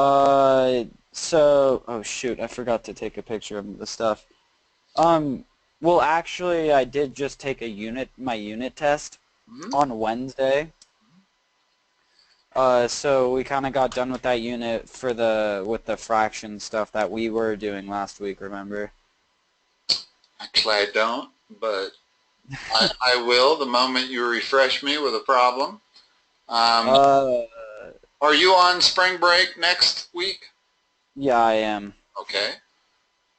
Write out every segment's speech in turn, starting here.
Oh shoot, I forgot to take a picture of the stuff. Well, actually, I did just take my unit test Hmm? on Wednesday. So we kind of got done with that unit with the fraction stuff that we were doing last week, remember? Actually, I don't, but I will the moment you refresh me with a problem. Um, Uh, are you on spring break next week? yeah, I am. Okay.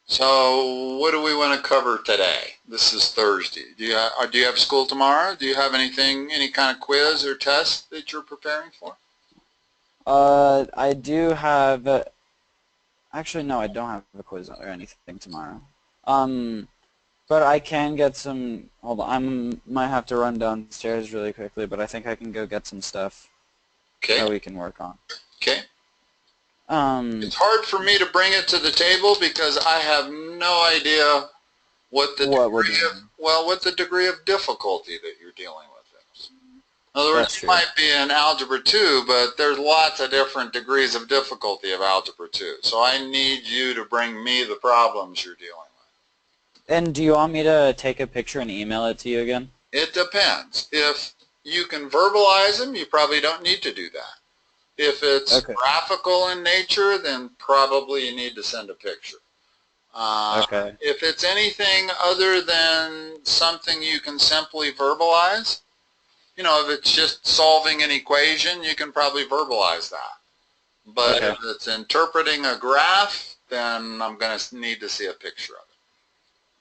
So what do we want to cover today? This is Thursday. Do you have school tomorrow? Do you have any kind of quiz or test that you're preparing for? I do have, actually no, I don't have a quiz or anything tomorrow. Um, but I can get some, hold on, might have to run downstairs really quickly, but I think I can go get some stuff Okay. that we can work on. Okay. Um, It's hard for me to bring it to the table because I have no idea what the what we're degree of, doing. well, what the degree of difficulty that you're dealing with is. In other That's words, you true. might be in Algebra 2, but there's lots of different degrees of difficulty of Algebra 2. So I need you to bring me the problems you're dealing And do you want me to take a picture and email it to you again? with. It depends. If you can verbalize them, you probably don't need to do that. If it's Okay. graphical in nature, then probably you need to send a picture. Okay. If it's anything other than something you can simply verbalize, if it's just solving an equation, you can probably verbalize that. But Okay. if it's interpreting a graph, then I'm going to need to see a picture of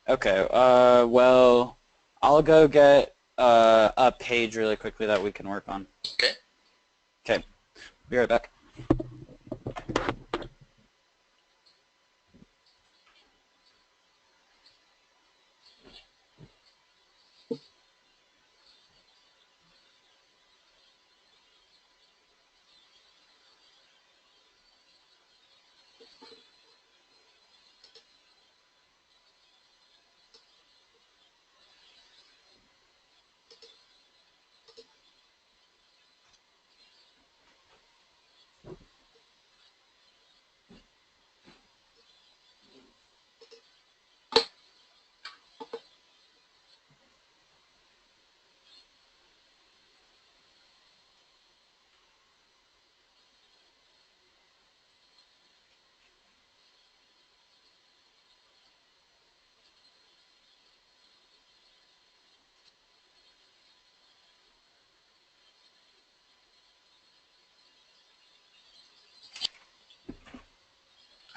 Okay. Well, I'll go get a page really quickly that we can work on. it. Okay? Okay. Be right back.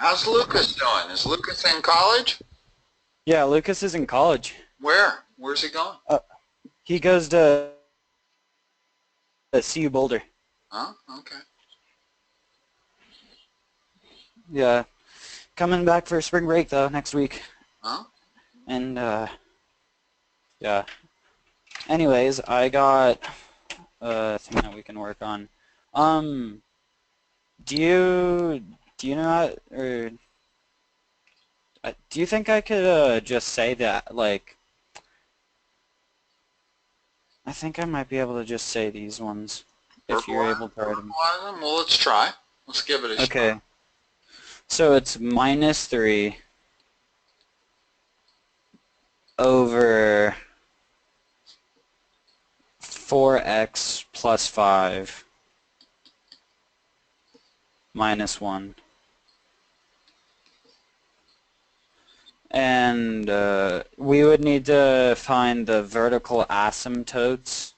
How's Lucas doing? Is Lucas in college? Yeah, Lucas is in college. Where? Where's he going? He goes to CU Boulder. Huh? Okay. Yeah. Coming back for spring break though next week. Huh? And yeah. Anyways, I got a thing that we can work on. Um, do you know how, or do you think I could just say that like I think I might be able to just say these ones if you're able to write them. Verbalize them? Well, let's try. Let's give it a shot. Okay. So it's minus 3 over 4x plus 5 minus 1. And we would need to find the vertical asymptotes,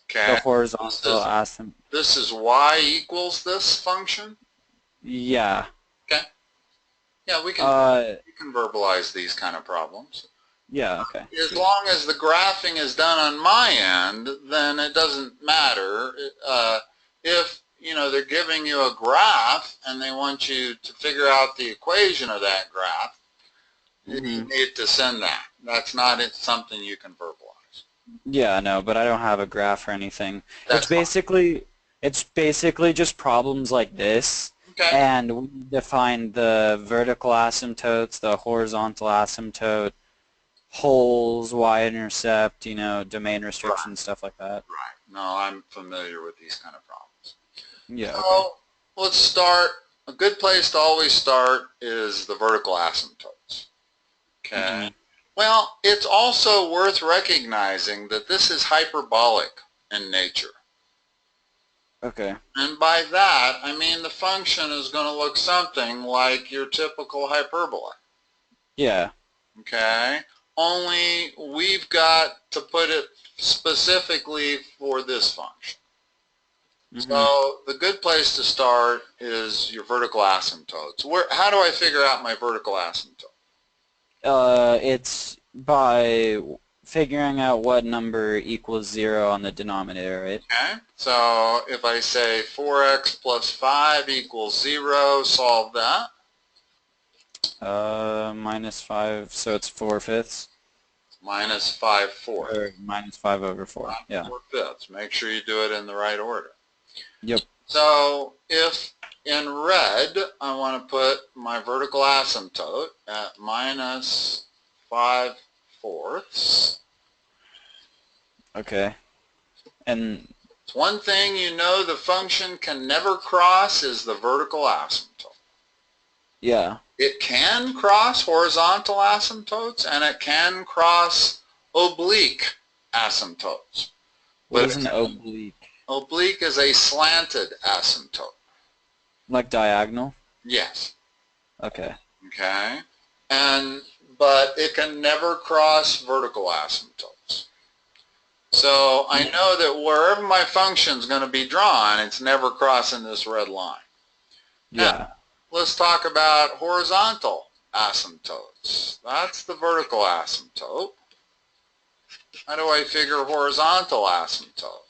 Okay. the horizontal asymptotes. This is y equals this function? Yeah. Okay. Yeah, we can verbalize these kind of problems. Yeah, okay. As Sweet. long as the graphing is done on my end, then it doesn't matter. If they're giving you a graph and they want you to figure out the equation of that graph, you need to send that. That's not something you can verbalize. Yeah, no, but I don't have a graph or anything. That's fine. It's basically just problems like this. Okay. And we define the vertical asymptotes, the horizontal asymptote, holes, y-intercept, domain restrictions, stuff like that. Right. No, I'm familiar with these kind of problems. Yeah, okay. So let's start. A good place to always start is the vertical asymptotes. Okay. Well, it's also worth recognizing that this is hyperbolic in nature. Okay. And by that, I mean the function is going to look something like your typical hyperbola. Yeah. Okay? Only we've got to put it specifically for this function. So the good place to start is your vertical asymptotes. How do I figure out my vertical asymptote? It's by figuring out what number equals 0 on the denominator, right? Okay, so if I say 4x plus 5 equals 0, solve that. Minus 5, so it's 4/5. Minus 5/4. Or minus 5 over 4, yeah. 4/5. Make sure you do it in the right order. Yep. So if in red I want to put my vertical asymptote at minus 5/4. Okay. And It's one thing you know the function can never cross is the vertical asymptote. yeah. It can cross horizontal asymptotes and it can cross oblique asymptotes. What But is an oblique? oblique is a slanted asymptote. Like diagonal? Yes. Okay. Okay. But it can never cross vertical asymptotes. So I know that wherever my function is going to be drawn, it's never crossing this red line. Yeah. Now, let's talk about horizontal asymptotes. That's the vertical asymptote. How do I figure horizontal asymptote?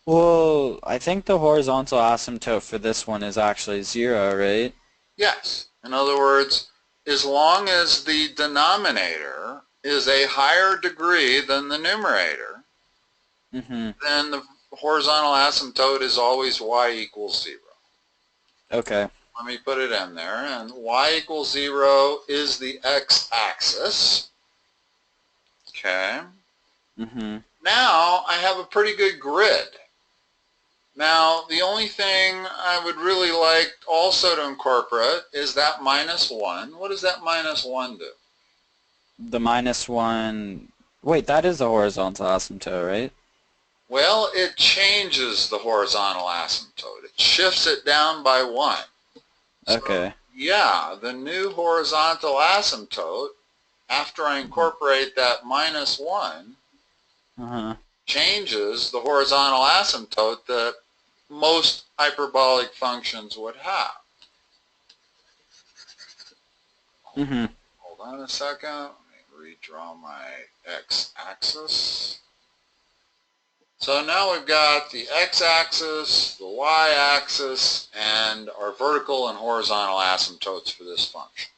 Well, I think the horizontal asymptote for this one is actually 0, right? Yes. In other words, as long as the denominator is a higher degree than the numerator, then the horizontal asymptote is always y equals 0. Okay. Let me put it in there. And y equals 0 is the x-axis. Okay. Now I have a pretty good grid. Now the only thing I would really like also to incorporate is that minus 1. What does that minus 1 do? The minus 1... Wait, that is the horizontal asymptote, right? Well, it changes the horizontal asymptote. It shifts it down by 1. Okay. So, yeah, the new horizontal asymptote, after I incorporate that minus 1, changes the horizontal asymptote that most hyperbolic functions would have. Hold on a second. Let me redraw my x-axis. So now we've got the x-axis, the y-axis, and our vertical and horizontal asymptotes for this function.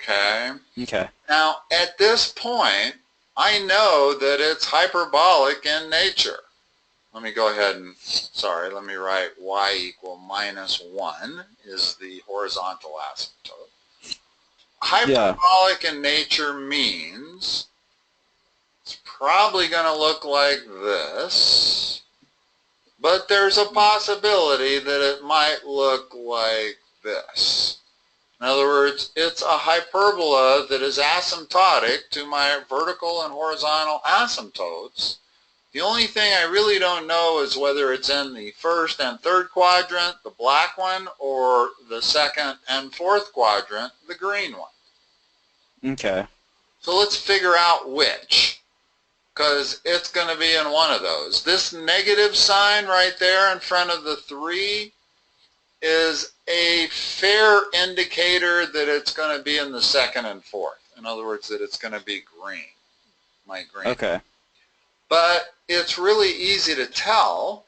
Okay? Okay. Now, at this point, I know that it's hyperbolic in nature. Let me go ahead and, let me write y equal minus 1 is the horizontal asymptote. Hyperbolic in nature means it's probably going to look like this, but there's a possibility that it might look like this. In other words, it's a hyperbola that is asymptotic to my vertical and horizontal asymptotes. The only thing I really don't know is whether it's in the first and third quadrant, the black one, or the second and fourth quadrant, the green one. Okay. So let's figure out which, because it's going to be in one of those. This negative sign right there in front of the 3 is a fair indicator that it's going to be in the second and fourth. In other words, that it's going to be green, my green. Okay. But it's really easy to tell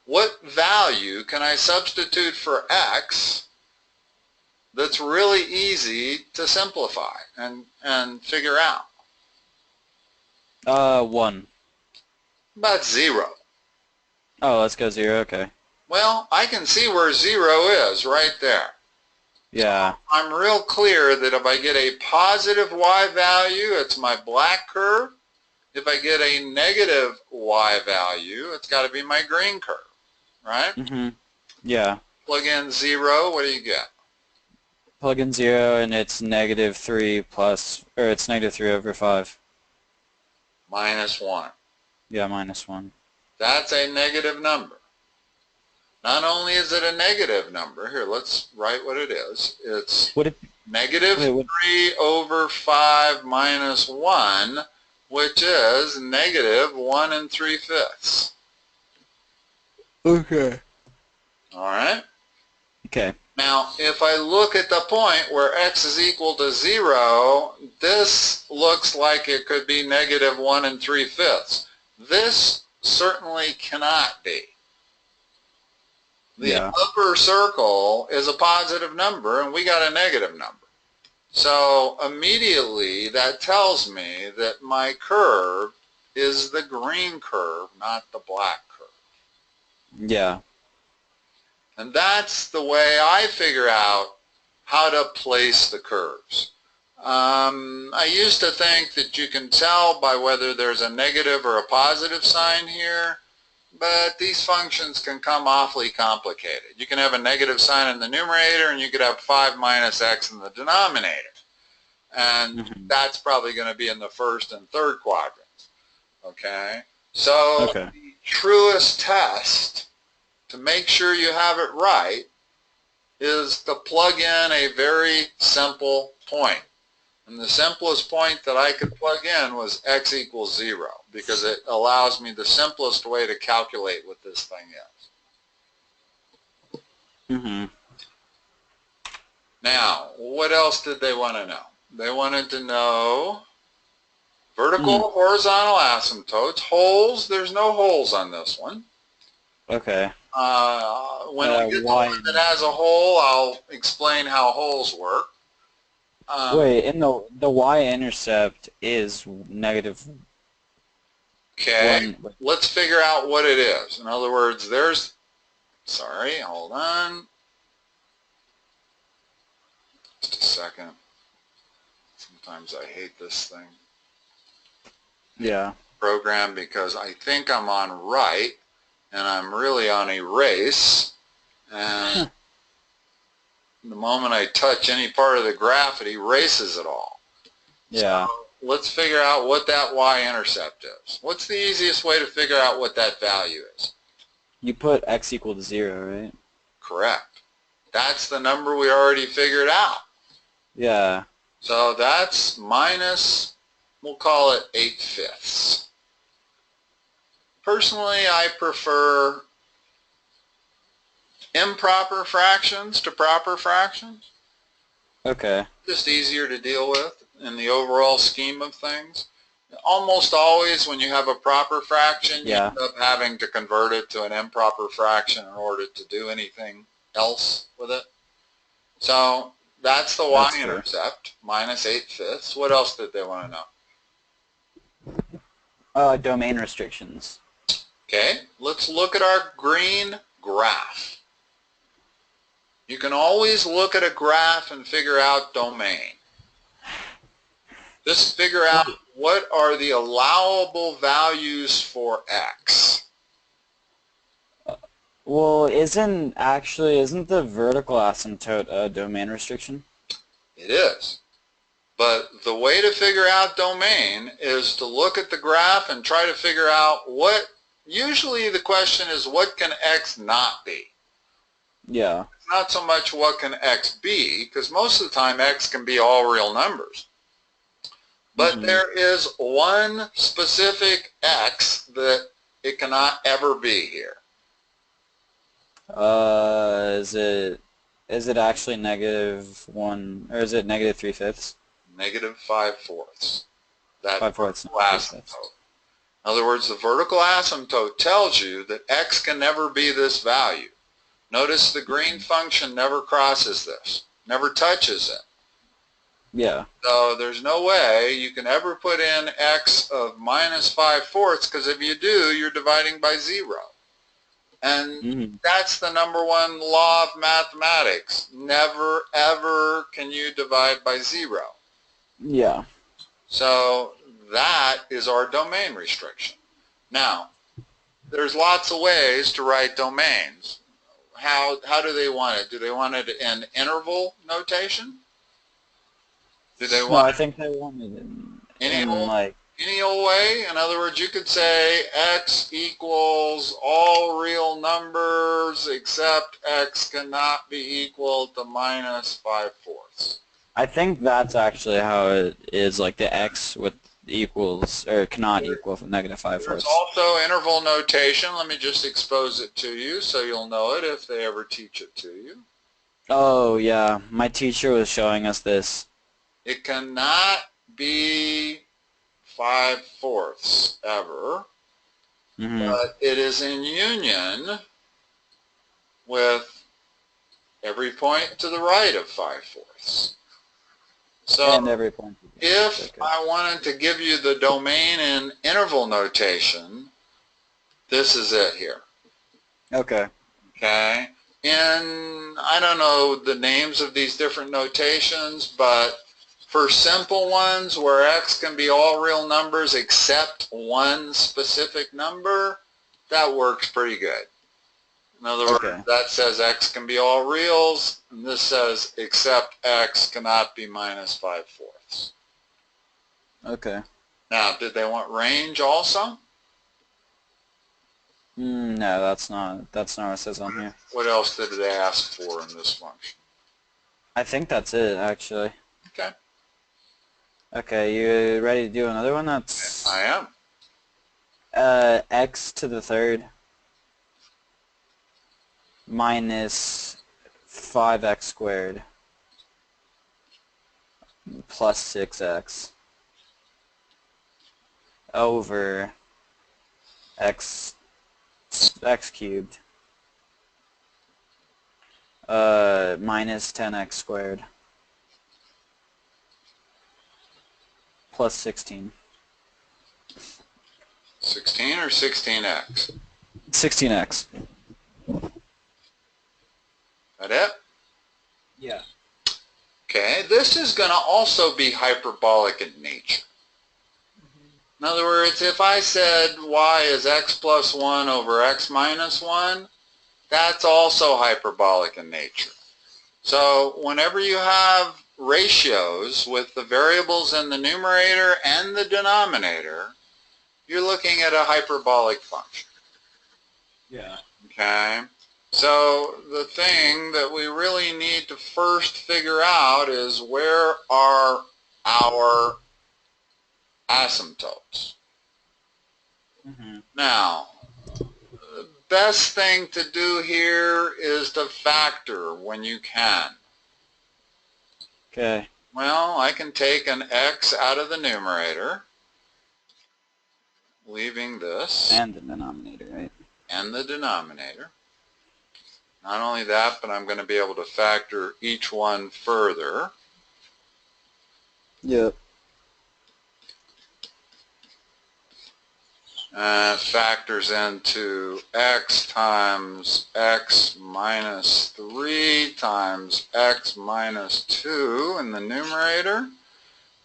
what value can I substitute for x that's really easy to simplify and figure out. 1. About 0. Oh, let's go 0, okay. Well, I can see where 0 is right there. Yeah. So I'm real clear that if I get a positive y value, it's my black curve. If I get a negative y value, it's got to be my green curve, right? Mm-hmm. Yeah. Plug in 0, what do you get? Plug in 0 and it's -3 plus, or it's -3 over 5. -1. Yeah, -1. That's a negative number. Not only is it a negative number, here, let's write what it is. It's Would it, negative wait, what, 3 over 5 minus 1, which is negative 1 3/5. okay. All right? Okay. Now, if I look at the point where x is equal to 0, this looks like it could be negative 1 3/5. This certainly cannot be. The Yeah. upper circle is a positive number, and we got a negative number. So immediately that tells me that my curve is the green curve, not the black curve. Yeah. And that's the way I figure out how to place the curves. I used to think that you can tell by whether there's a negative or a positive sign here, but these functions can come awfully complicated. You can have a negative sign in the numerator, and you could have 5 minus x in the denominator. And that's probably going to be in the first and third quadrants. Okay? So Okay. the truest test to make sure you have it right is to plug in a very simple point. And the simplest point that I could plug in was x equals 0, because it allows me the simplest way to calculate what this thing is. Mm-hmm. Now, what else did they want to know? They wanted to know vertical, horizontal asymptotes, holes. There's no holes on this one. Okay. When we get to one that has a hole, I'll explain how holes work. Wait, and the y-intercept is negative. Okay, let's figure out what it is. In other words, sorry, hold on. Just a second. Sometimes I hate this thing. Yeah. Program, because I think I'm on right, and I'm really on erase. And the moment I touch any part of the graph, it erases it all. Yeah. So let's figure out what that y-intercept is. What's the easiest way to figure out what that value is? You put x equal to 0, right? Correct. That's the number we already figured out. Yeah. So that's minus, we'll call it 8/5. Personally, I prefer improper fractions to proper fractions. Okay. Just easier to deal with in the overall scheme of things. Almost always when you have a proper fraction, you end up having to convert it to an improper fraction in order to do anything else with it. So that's the y-intercept, minus 8/5. What else did they want to know? Domain restrictions. Okay, let's look at our green graph. You can always look at a graph and figure out domain. Just figure out what are the allowable values for x. Well, isn't the vertical asymptote a domain restriction? It is. But the way to figure out domain is to look at the graph and try to figure out usually the question is what can x not be? Yeah. It's not so much what can x be, because most of the time x can be all real numbers. But there is one specific x that it cannot ever be here. Is it actually -1, or is it -3/5? Negative 5/4. That 5/4. vertical asymptote. In other words, the vertical asymptote tells you that x can never be this value. Notice the green function never crosses this, never touches it. Yeah. So there's no way you can ever put in x of -5/4, because if you do, you're dividing by 0. And that's the #1 law of mathematics. Never, ever can you divide by 0. Yeah. So that is our domain restriction. Now, there's lots of ways to write domains. How do they want it? Do they want it in interval notation? Do they No, I want think they wanted it in like... any old way? In other words, you could say x equals all real numbers except x cannot be equal to minus 5/4. I think that's actually how it is, like the x with equals, or cannot equal negative 5/4. There's also interval notation. Let me just expose it to you so you'll know it if they ever teach it to you. Oh, yeah. My teacher was showing us this. It cannot be 5/4 ever, but it is in union with every point to the right of 5/4. So And every point. if I wanted to give you the domain in interval notation, this is it here. Okay. Okay? And I don't know the names of these different notations, but for simple ones where x can be all real numbers except one specific number, that works pretty good. In other words, that says x can be all reals, and this says except x cannot be minus 5/4. Okay. Now, did they want range also? No, that's not what it says on here. What else did they ask for in this function? I think that's it, actually. Okay. Okay, you ready to do another one? That's I am. X to the third minus 5x squared plus 6x over x cubed minus 10x squared plus 16. 16 or 16x? 16x. That it? Yeah. Okay, this is going to also be hyperbolic in nature. In other words, if I said y is x plus 1 over x minus 1, that's also hyperbolic in nature. So whenever you have ratios with the variables in the numerator and the denominator, you're looking at a hyperbolic function. Yeah. Okay? So the thing that we really need to first figure out is where are our asymptotes. Now, the best thing to do here is to factor when you can. Okay. Well, I can take an x out of the numerator, leaving this. And the denominator, right? And the denominator. Not only that, but I'm going to be able to factor each one further. Yep. Factors into x times x minus 3 times x minus 2 in the numerator.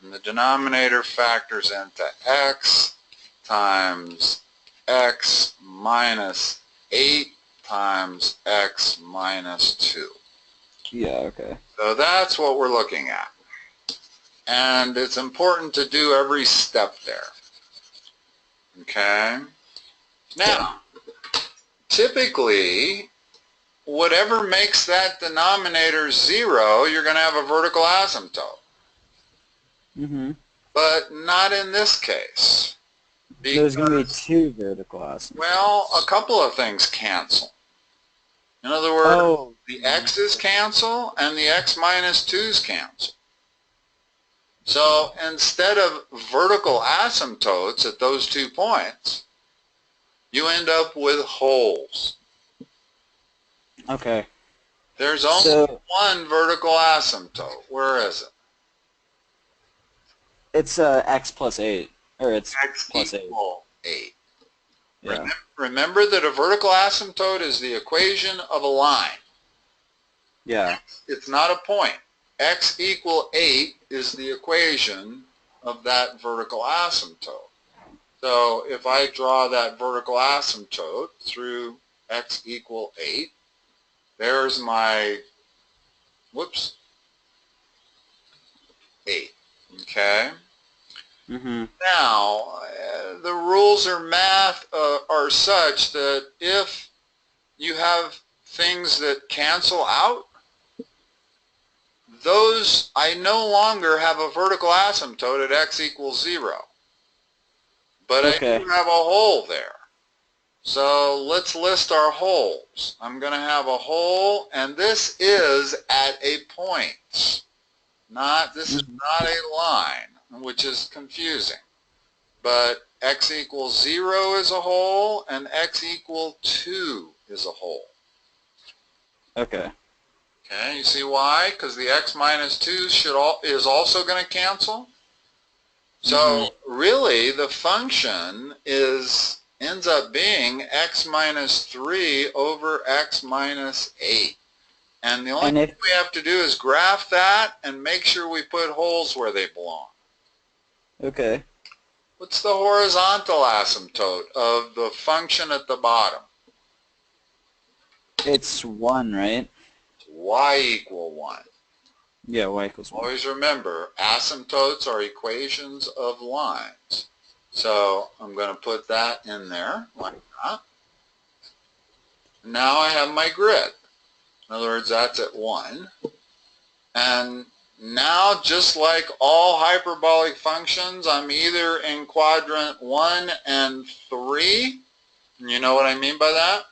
And the denominator factors into x times x minus 8 times x minus 2. Yeah, okay. So that's what we're looking at. And it's important to do every step there. Okay? Now, typically, whatever makes that denominator 0, you're going to have a vertical asymptote. But not in this case. There's going to be two vertical asymptotes. Well, a couple of things cancel. In other words, the x's cancel and the x minus 2's cancel. So instead of vertical asymptotes at those 2 points, you end up with holes. Okay. There's only one vertical asymptote. Where is it? It's x plus 8. Or it's x plus equal 8. Yeah. Remember that a vertical asymptote is the equation of a line. Yeah. It's not a point. X equal 8 is the equation of that vertical asymptote. So if I draw that vertical asymptote through x equal 8, there's my, whoops, 8, okay? Mm-hmm. Now, the rules of math are such that if you have things that cancel out, those, I no longer have a vertical asymptote at x equals 0. But I do Okay. have a hole there. So let's list our holes. I'm going to have a hole, and this is at a point. This is Mm-hmm. not a line, which is confusing. But x equals 0 is a hole, and x equal 2 is a hole. Okay. Okay, you see why? Because the x minus 2 is also going to cancel. Mm-hmm. So really, the function ends up being x minus 3 over x minus 8. And the only And thing if we have to do is graph that and make sure we put holes where they belong. okay, What's the horizontal asymptote of the function at the bottom? it's 1, right? Y equal 1. Yeah, y equals 1. Always remember, asymptotes are equations of lines. So I'm going to put that in there like that. Now I have my grid. In other words, that's at 1. And now, just like all hyperbolic functions, I'm either in quadrant 1 and 3. You know what I mean by that?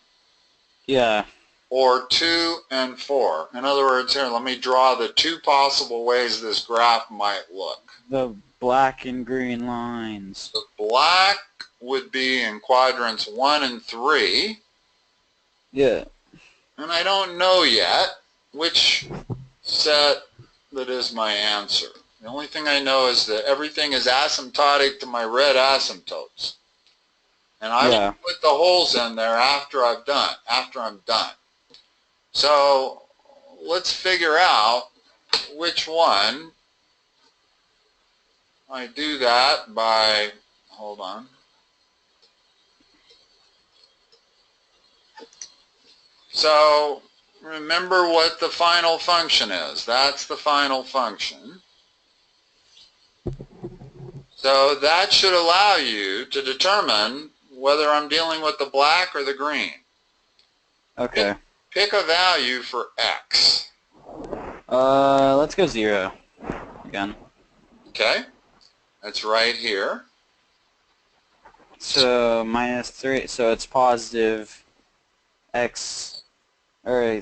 Yeah, Or 2 and 4. In other words, here, let me draw the two possible ways this graph might look. the black and green lines. The black would be in quadrants 1 and 3. Yeah. And I don't know yet which set that is my answer. The only thing I know is that everything is asymptotic to my red asymptotes. And I will Yeah. put the holes in there after I'm done. So let's figure out which one. I do that by, hold on. So remember what the final function is. That's the final function. So that should allow you to determine whether I'm dealing with the black or the green. Okay. Pick a value for x. Let's go 0 again. Okay? That's right here. So minus 3, so it's positive x, or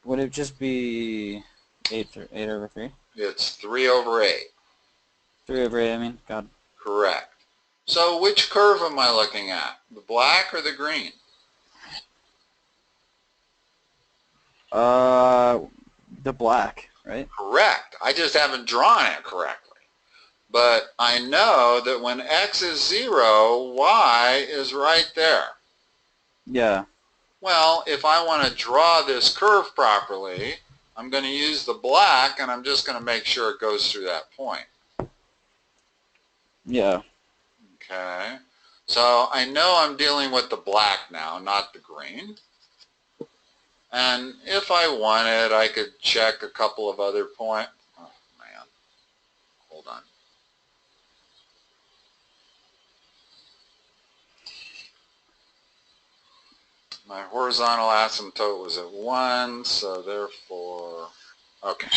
would it just be 8 over 3? It's 3 over 8. 3 over 8, I mean, God. Correct. So which curve am I looking at? The black or the green? The black, right? Correct. I just haven't drawn it correctly. But I know that when x is 0, y is right there. Yeah. Well, if I want to draw this curve properly, I'm going to use the black, and I'm just going to make sure it goes through that point. Yeah. Okay. So I know I'm dealing with the black now, not the green. And if I wanted, I could check a couple of other points. Oh, man. Hold on. My horizontal asymptote was at 1, so therefore, okay.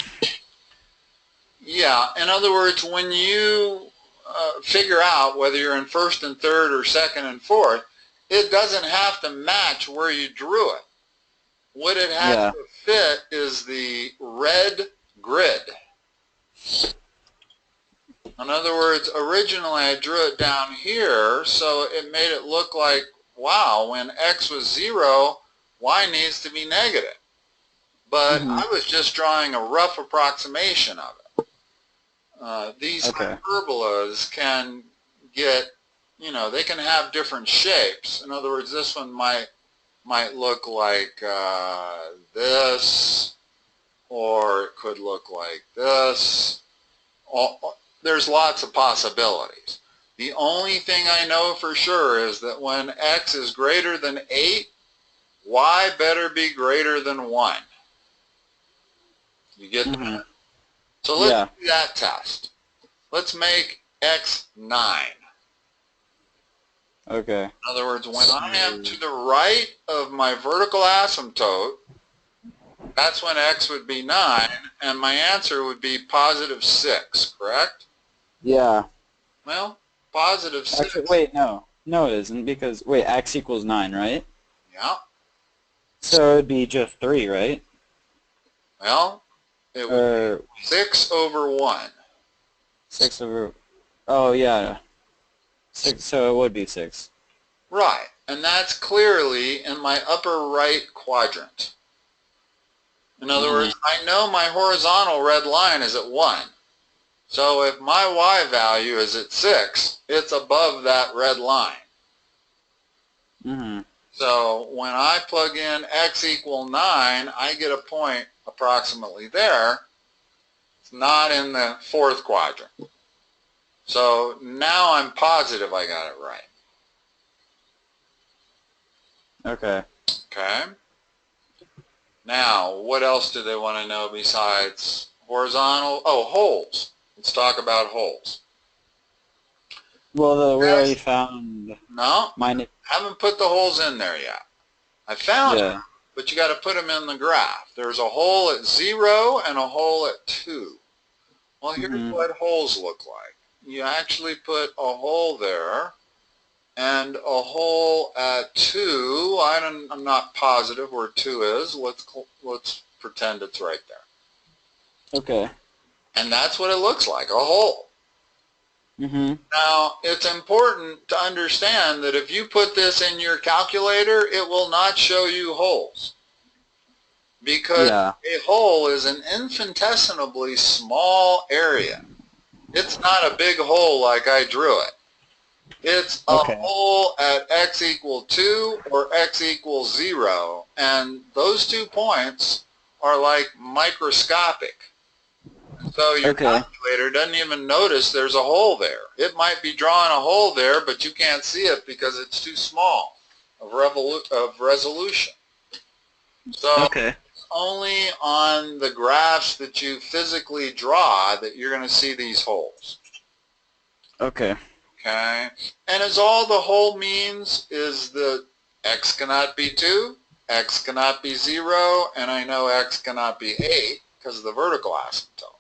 Yeah, in other words, when you figure out whether you're in first and third or second and fourth, it doesn't have to match where you drew it. What it has Yeah. to fit is the red grid. In other words, originally I drew it down here, so it made it look like, wow, when x was 0, y needs to be negative. But Mm-hmm. I was just drawing a rough approximation of it. These Okay. hyperbolas can get, they can have different shapes. In other words, this one might look like this, or it could look like this. there's lots of possibilities. The only thing I know for sure is that when x is greater than 8, y better be greater than 1. You get that? So let's do that test. Let's make x 9. Okay. In other words, when I am to the right of my vertical asymptote, that's when x would be 9, and my answer would be positive 6, correct? Yeah. Well, positive 6. Actually, wait, no. No, it isn't, because, wait, x equals 9, right? Yeah. So it would be just 3, right? Well, it would be 6 over 1. 6 over... Oh, yeah. 6, so it would be 6. Right, and that's clearly in my upper right quadrant. In other words, I know my horizontal red line is at 1. So if my y value is at 6, it's above that red line. So when I plug in x equal 9, I get a point approximately there. It's not in the fourth quadrant. So now I'm positive I got it right. Okay. Okay. Now, what else do they want to know besides horizontal? Oh, holes. Let's talk about holes. Well, we already found... No, I haven't put the holes in there yet. I found them, but you got to put them in the graph. There's a hole at 0 and a hole at 2. Well, here's what holes look like. You actually put a hole there and a hole at 2. I'm not positive where 2 is. Let's pretend it's right there. Okay. And that's what it looks like, a hole. Now, it's important to understand that if you put this in your calculator, it will not show you holes. Because a hole is an infinitesimally small area. It's not a big hole like I drew it. It's a hole at x equals 2 or x equals 0, and those 2 points are like microscopic. So your calculator doesn't even notice there's a hole there. It might be drawing a hole there, but you can't see it because it's too small of resolution. So it's only on the graphs that you physically draw that you're going to see these holes. Okay? And as all the hole means is that x cannot be 2, x cannot be 0, and I know x cannot be 8 because of the vertical asymptote.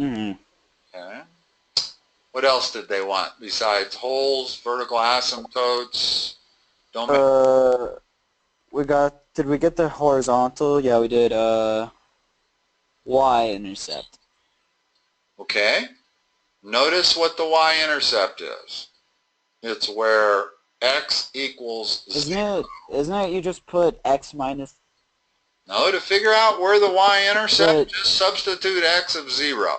Okay. What else did they want besides holes, vertical asymptotes? Did we get the horizontal? Yeah, we did y-intercept. Okay. Notice what the y-intercept is. It's where x equals 0. Isn't it you just put x minus... No, to figure out where the y-intercept, just substitute x of 0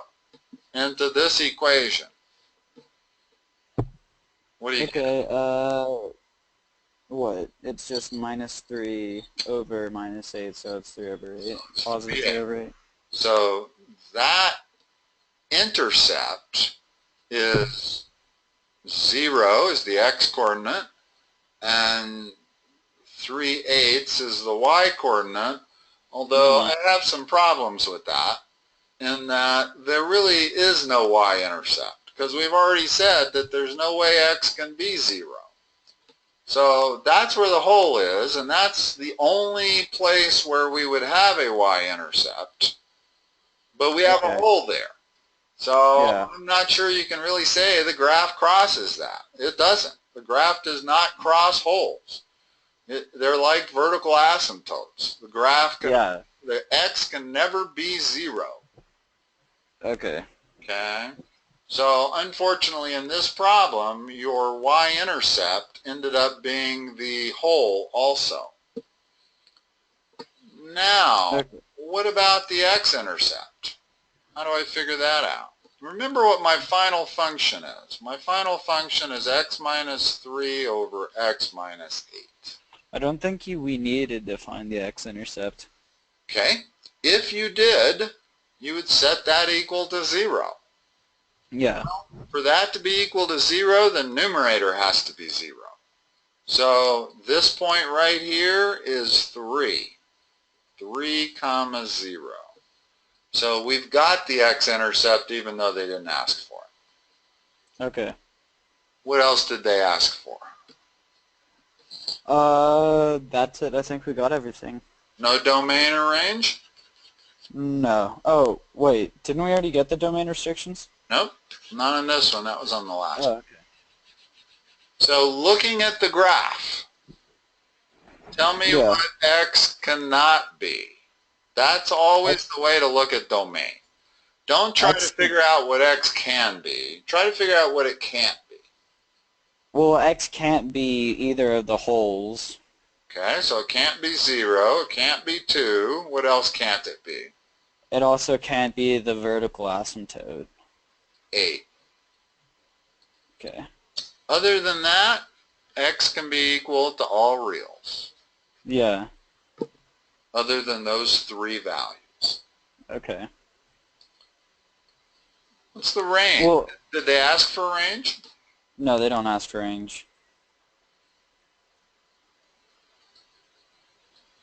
into this equation. What do you get? What? It's just minus 3 over minus 8, so it's 3 over 8. Positive 3 over 8. So that intercept is 0 is the x-coordinate, and 3/8 is the y-coordinate, although I have some problems with that, in that there really is no y-intercept, because we've already said that there's no way x can be 0. So that's where the hole is, and that's the only place where we would have a y-intercept, but we have a hole there. So I'm not sure you can really say the graph crosses that. It doesn't. The graph does not cross holes. They're like vertical asymptotes. The graph can, the x can never be 0. Okay. So unfortunately in this problem, your y-intercept ended up being the hole also. Now, what about the x-intercept? How do I figure that out? Remember what my final function is. My final function is x minus 3 over x minus 8. I don't think we needed to find the x-intercept. Okay. If you did, you would set that equal to 0. Yeah. For that to be equal to 0, the numerator has to be 0. So this point right here is 3. 3 comma 0. So we've got the x-intercept even though they didn't ask for it. Okay. What else did they ask for? That's it. I think we got everything. No domain or range? No. Oh, wait. Didn't we already get the domain restrictions? Nope, not on this one. That was on the last one. Oh, okay. So looking at the graph, tell me Yeah. what x cannot be. That's always the way to look at domain. Don't try to figure out what x can be. Try to figure out what it can't be. Well, x can't be either of the wholes. Okay, so it can't be 0, it can't be 2. What else can't it be? It also can't be the vertical asymptote. 8. Okay. Other than that, x can be equal to all reals. Yeah. Other than those 3 values. Okay. What's the range? Well, Did they ask for range? no, they don't ask for range.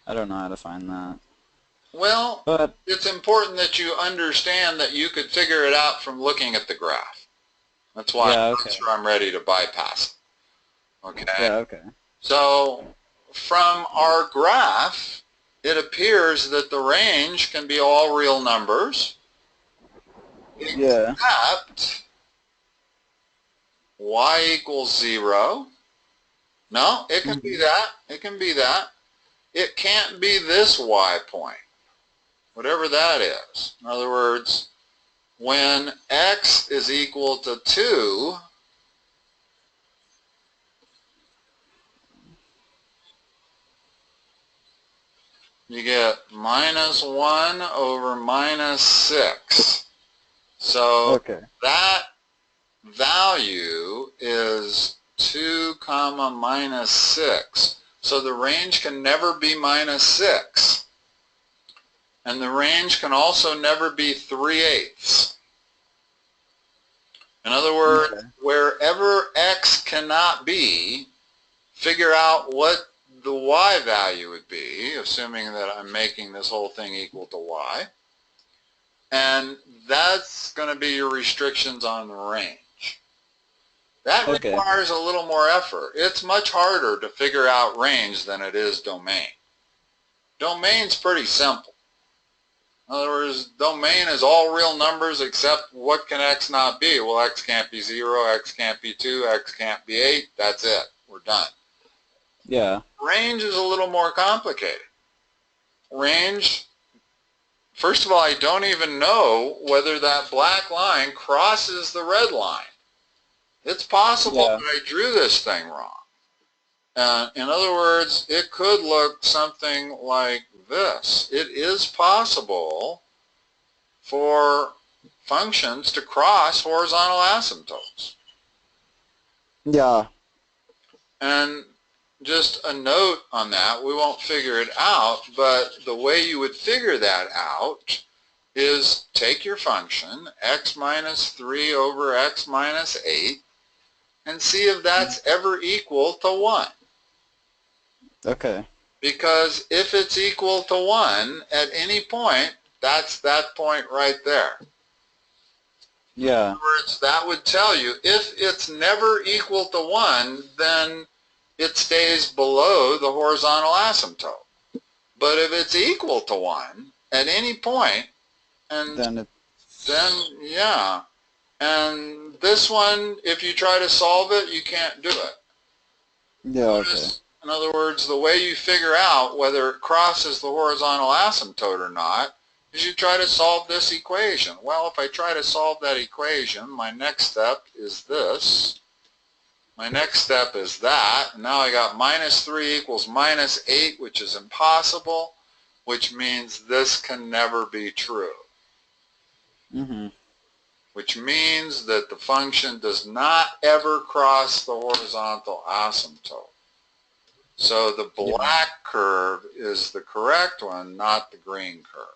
I don't know how to find that. Well, But it's important that you understand that you could figure it out from looking at the graph. That's why yeah, I'm okay. not sure I'm ready to bypass it. Okay? Yeah, okay. So from our graph, it appears that the range can be all real numbers, Yeah. except y equals 0. No, it can be that. It can be that. It can't be this y point, whatever that is. In other words, when x is equal to 2, you get minus 1 over minus 6. So Okay. that value is 2 comma minus 6. So the range can never be minus 6. And the range can also never be 3/8. In other words, Okay. wherever x cannot be, figure out what the y value would be, assuming that I'm making this whole thing equal to y. And that's going to be your restrictions on the range. That Okay. requires a little more effort. It's much harder to figure out range than it is domain. Domain's pretty simple. In other words, domain is all real numbers except what can x not be? Well, x can't be 0, x can't be 2, x can't be 8. That's it. We're done. Yeah. Range is a little more complicated. Range, first of all, I don't even know whether that black line crosses the red line. It's possible Yeah. that I drew this thing wrong. In other words, it could look something like this. It is possible for functions to cross horizontal asymptotes. Yeah. And just a note on that, we won't figure it out, but the way you would figure that out is take your function, x minus 3 over x minus 8, and see if that's ever equal to 1. Okay. Because if it's equal to 1 at any point, that's that point right there. Yeah. In other words, that would tell you if it's never equal to 1, then it stays below the horizontal asymptote. But if it's equal to 1 at any point, and Then yeah. And this one, if you try to solve it, you can't do it. yeah, okay. In other words, the way you figure out whether it crosses the horizontal asymptote or not is you try to solve this equation. Well, if I try to solve that equation, my next step is this. My next step is that. And now I got minus 3 equals minus 8, which is impossible, which means this can never be true. Which means that the function does not ever cross the horizontal asymptote. So the black curve is the correct one, not the green curve.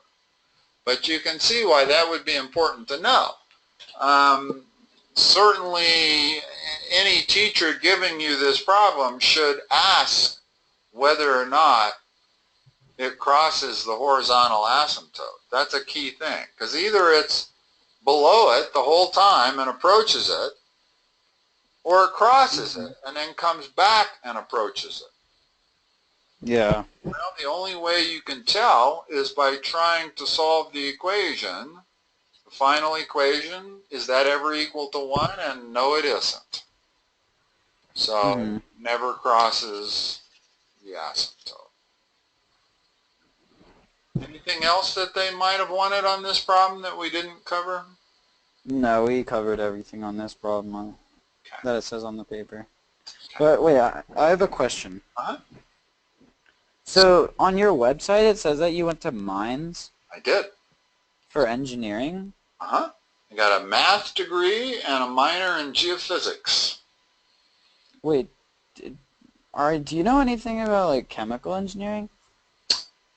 But you can see why that would be important to know. certainly any teacher giving you this problem should ask whether or not it crosses the horizontal asymptote. That's a key thing, because either it's below it the whole time and approaches it, or it crosses it and then comes back and approaches it. Yeah. Well, the only way you can tell is by trying to solve the equation. The final equation, is that ever equal to 1? And no, it isn't. So it never crosses the asymptote. Anything else that they might have wanted on this problem that we didn't cover? No, we covered everything on this problem that it says on the paper. Okay. But wait, I have a question. Uh-huh. So on your website it says that you went to Mines I did. for engineering? Uh-huh. I got a math degree and a minor in geophysics. Wait, do you know anything about like chemical engineering?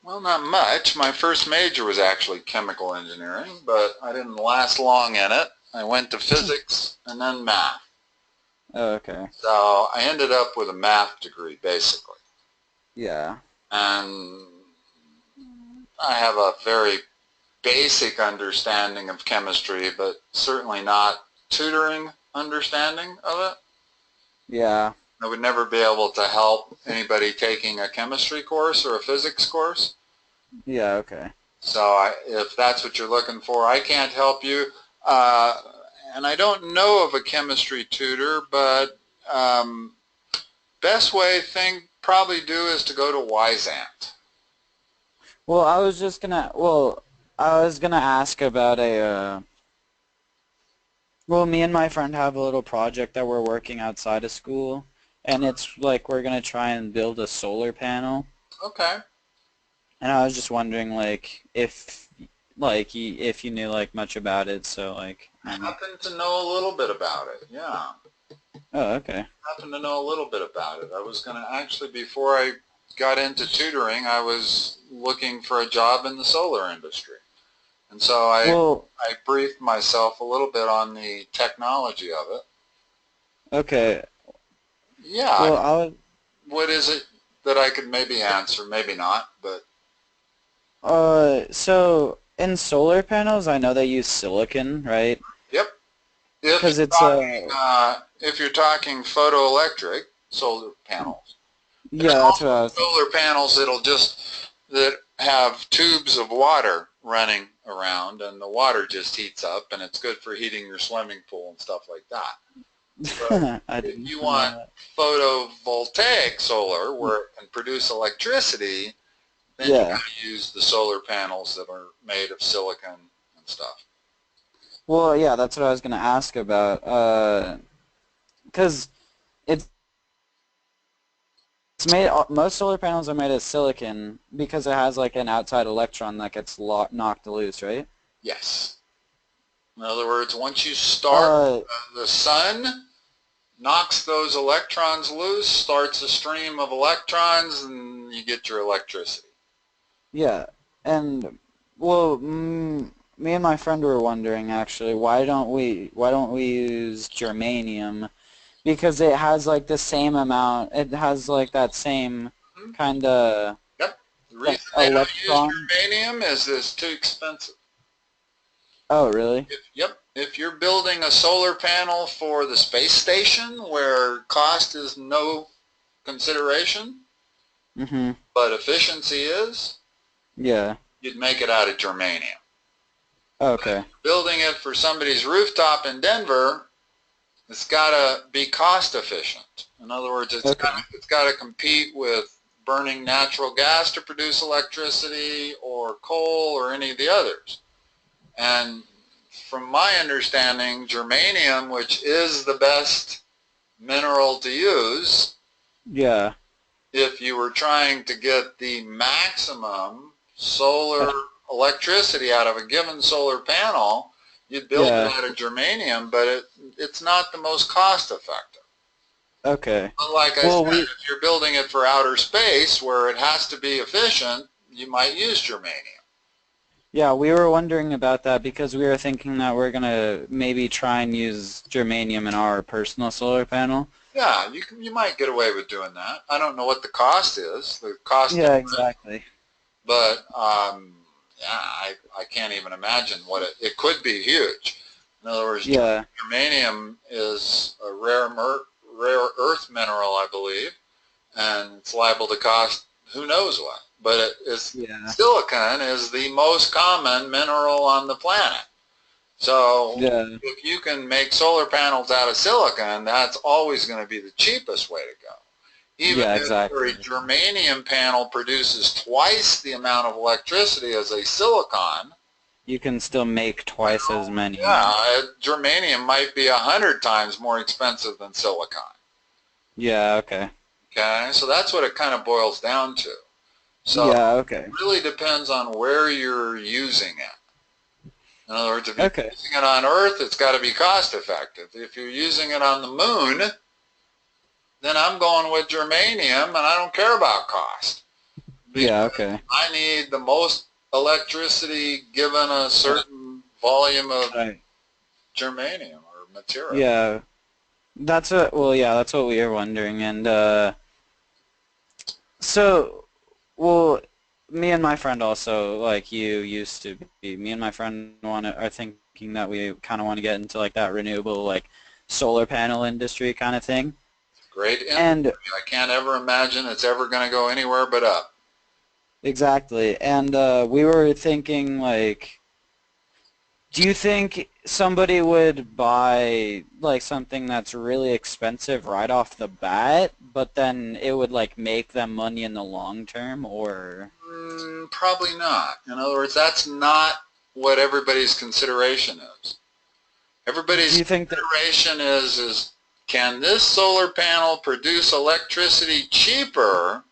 Well, not much. My first major was actually chemical engineering, but I didn't last long in it. I went to physics and then math. Oh, okay. So I ended up with a math degree, basically. Yeah. And I have a very basic understanding of chemistry, but certainly not tutoring understanding of it. Yeah. I would never be able to help anybody taking a chemistry course or a physics course. Yeah, okay. So if that's what you're looking for, I can't help you. And I don't know of a chemistry tutor, but best way thing probably do is to go to Wisant. Well, I was gonna ask about me and my friend have a little project that we're working outside of school, and it's like we're gonna try and build a solar panel. Okay. And I was just wondering, like, if you knew like much about it, so like. I happen to know a little bit about it. Yeah. Oh, okay. I happen to know a little bit about it. I was going to actually, before I got into tutoring, I was looking for a job in the solar industry. And so I briefed myself a little bit on the technology of it. Okay. Yeah. Well, what is it that I could maybe answer? Maybe not, but. So in solar panels, I know they use silicon, right? Yep. Because if you're talking photoelectric solar panels. Yeah, that's what I was thinking. Solar panels that have tubes of water running around, and the water just heats up, and it's good for heating your swimming pool and stuff like that. But if you want photovoltaic solar, where it can produce electricity, then you got to use the solar panels that are made of silicon and stuff. Well, yeah, that's what I was going to ask about. Because it's made. Most solar panels are made of silicon because it has like an outside electron that gets knocked loose, right? Yes. In other words, once you start, the sun knocks those electrons loose, starts a stream of electrons, and you get your electricity. Yeah, and well, me and my friend were wondering actually, why don't we use germanium? Because it has like the same amount. It has like that same kind of. Yep. The reason they don't use germanium is it's too expensive. Oh, really? Yep. If you're building a solar panel for the space station where cost is no consideration, but efficiency is, you'd make it out of germanium. Okay. Building it for somebody's rooftop in Denver, it's got to be cost efficient. In other words, it's got to compete with burning natural gas to produce electricity or coal or any of the others. And from my understanding, germanium, which is the best mineral to use, if you were trying to get the maximum solar electricity out of a given solar panel, you'd build it out of germanium, but it's not the most cost effective. Okay. But like I said, if you're building it for outer space where it has to be efficient, you might use germanium. Yeah, we were wondering about that because we were thinking that we're gonna maybe try and use germanium in our personal solar panel. Yeah, you might get away with doing that. I don't know what the cost is. The cost Yeah, difference. exactly. But yeah, I can't even imagine what it could be huge. In other words, Yeah, germanium is a rare earth mineral, I believe, and it's liable to cost who knows what. But yeah, silicon is the most common mineral on the planet. So yeah, if you can make solar panels out of silicon, that's always going to be the cheapest way to go. Even yeah, if your exactly. germanium panel produces twice the amount of electricity as a silicon, You can still make twice as many. yeah, germanium might be 100 times more expensive than silicon. Yeah, okay. Okay, so that's what it kind of boils down to. So Yeah, it okay. really depends on where you're using it. In other words, if you're Okay. using it on Earth, it's got to be cost effective. If you're using it on the moon, then I'm going with germanium and I don't care about cost. Yeah, Because okay. I need the most electricity given a certain volume of Right. germanium or material. Yeah. That's what, well, yeah, that's what we were wondering. And, so, well, me and my friend also, like you used to be, me and my friend are thinking that we kind of want to get into like that renewable, like solar panel industry kind of thing. Great industry. And I can't ever imagine it's ever going to go anywhere but up. exactly. And we were thinking like, do you think somebody would buy like something that's really expensive right off the bat, but then it would like make them money in the long term, or Probably not. In other words, that's not what everybody's consideration is. do Everybody's you think that, consideration is can this solar panel produce electricity cheaper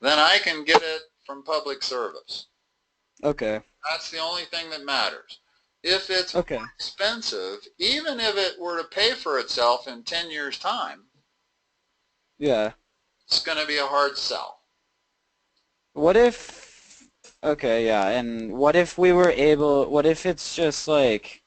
than I can get it from public service? okay, That's the only thing that matters. If it's more okay, expensive, even if it were to pay for itself in 10 years' time, yeah. it's going to be a hard sell. What if, okay, yeah, and what if we were able, what if it's just like,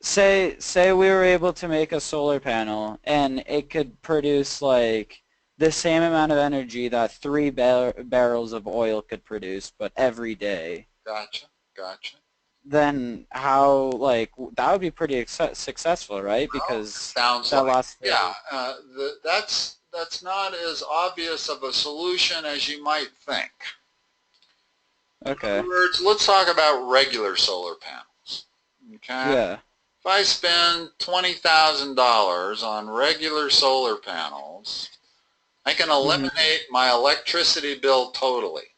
say we were able to make a solar panel and it could produce like the same amount of energy that three barrels of oil could produce, but every day. Gotcha, gotcha. Then how, like, that would be pretty successful, right? Well, it Because sounds that like, lasts yeah, for, that's not as obvious of a solution as you might think. In other okay, words, let's talk about regular solar panels. Okay? yeah, If I spend $20,000 on regular solar panels, I can hmm, eliminate my electricity bill totally.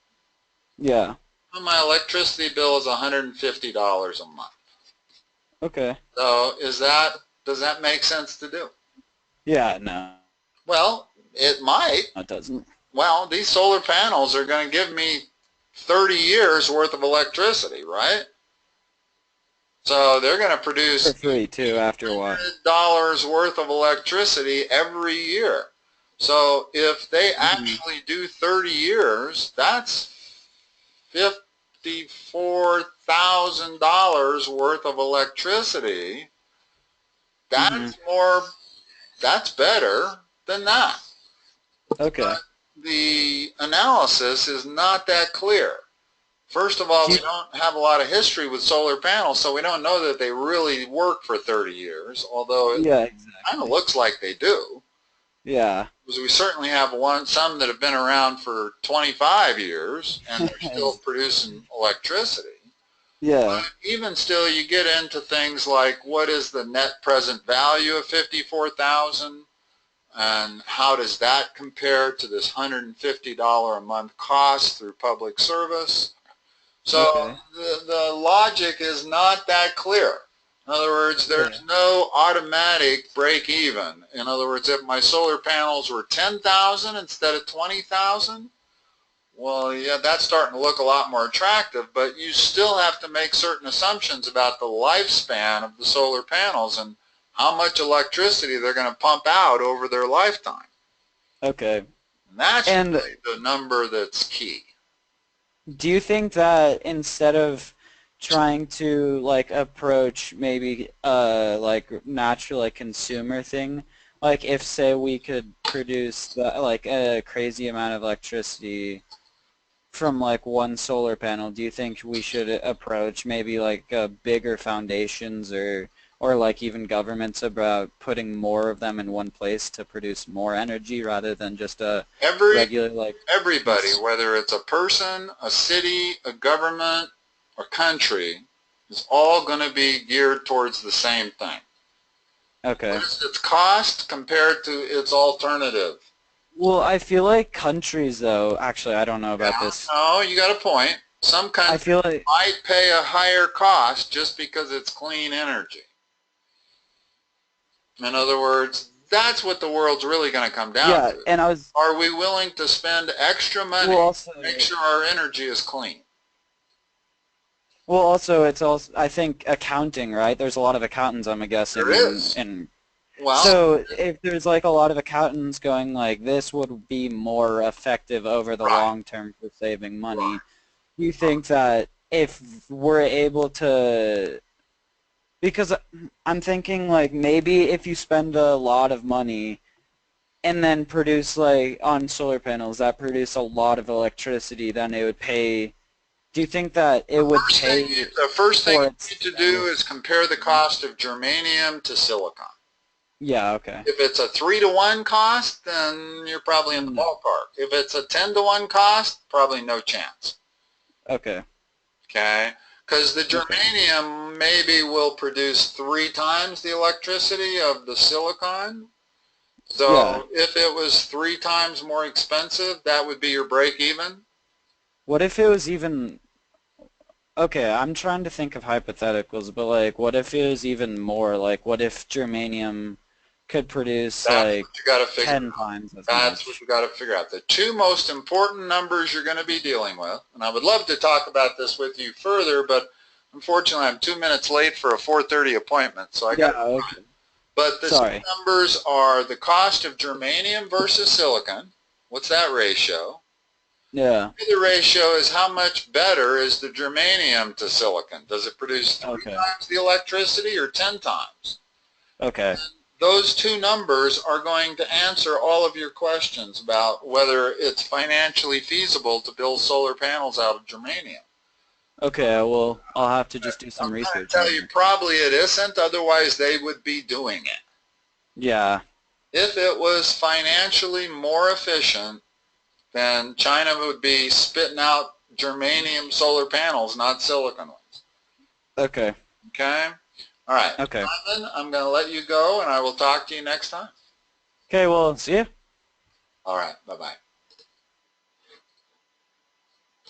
yeah, Well, my electricity bill is $150 a month. okay, So does that make sense to do? yeah, no, Well, it might. it doesn't. Well, these solar panels are going to give me 30 years worth of electricity, right? So they're going to For produce free too after a while. $100 worth of electricity every year. So if they Hmm. actually do 30 years, that's $54,000 worth of electricity. Hmm. That's more, that's better than that. Okay. But the analysis is not that clear. First of all, Do we you, don't have a lot of history with solar panels, so we don't know that they really work for 30 years, although it yeah, kind of exactly. looks like they do. Yeah. Because we certainly have some that have been around for 25 years and they're still producing electricity. Yeah. Even still, you get into things like what is the net present value of 54,000 and how does that compare to this $150 a month cost through public service? So Okay. the logic is not that clear. In other words, Yeah. there's no automatic break even. In other words, if my solar panels were 10,000 instead of 20,000, well, yeah, that's starting to look a lot more attractive, but you still have to make certain assumptions about the lifespan of the solar panels and how much electricity they're going to pump out over their lifetime. Okay. And that's And really the number that's key. Do you think that instead of trying to like approach maybe like natural like consumer thing, like if say we could produce like a crazy amount of electricity from like one solar panel, do you think we should approach maybe like bigger foundations or like even governments about putting more of them in one place to produce more energy rather than just a Every regular like everybody, whether it's a person, a city, a government, or country, is all going to be geared towards the same thing. What okay. is its cost compared to its alternative? Well, I feel like countries though, actually I don't know about Yeah, this. no, you got a point. Some I countries feel like might pay a higher cost just because it's clean energy. In other words, that's what the world's really going to come down yeah, to. and I was Are we willing to spend extra money well also to make sure our energy is clean? well also it's also I think accounting, right? There's a lot of accountants I'm guessing There is. in Well, so if there's like a lot of accountants going like this would be more effective over the right. long term for saving money, do you think that if we're able to because I'm thinking like maybe if you spend a lot of money and then produce like on solar panels that produce a lot of electricity, then it would pay. Do you think that it would pay The first thing for you need to do itself? is compare the cost of germanium to silicon. Yeah, okay. If it's a 3-to-1 cost, then you're probably in the No. ballpark. If it's a 10-to-1 cost, probably no chance. Okay. Okay? Because the Okay. germanium maybe will produce 3 times the electricity of the silicon. Yeah. So if it was 3 times more expensive, that would be your break even. What if it was even okay, I'm trying to think of hypotheticals, but like what if it was even more? Like what if germanium could produce That's like what you got to figure 10 out. times as That's what much? you got to figure out. The two most important numbers you're going to be dealing with, and I would love to talk about this with you further, but unfortunately I'm 2 minutes late for a 4:30 appointment, so I got Yeah, to. okay. But the two Sorry. numbers are the cost of germanium versus silicon. What's that ratio? Yeah. The other ratio is how much better is the germanium to silicon. Does it produce three Okay. times the electricity or 10 times? Okay. Those two numbers are going to answer all of your questions about whether it's financially feasible to build solar panels out of germanium. Okay, well, I'll have to just do I'm some going to research tell on you it. probably it isn't, otherwise they would be doing it. Yeah. If it was financially more efficient, then China would be spitting out germanium solar panels, not silicon ones. Okay. Okay? All right. Okay. Jonathan, I'm going to let you go, and I will talk to you next time. Okay, well, see ya. All right. Bye-bye.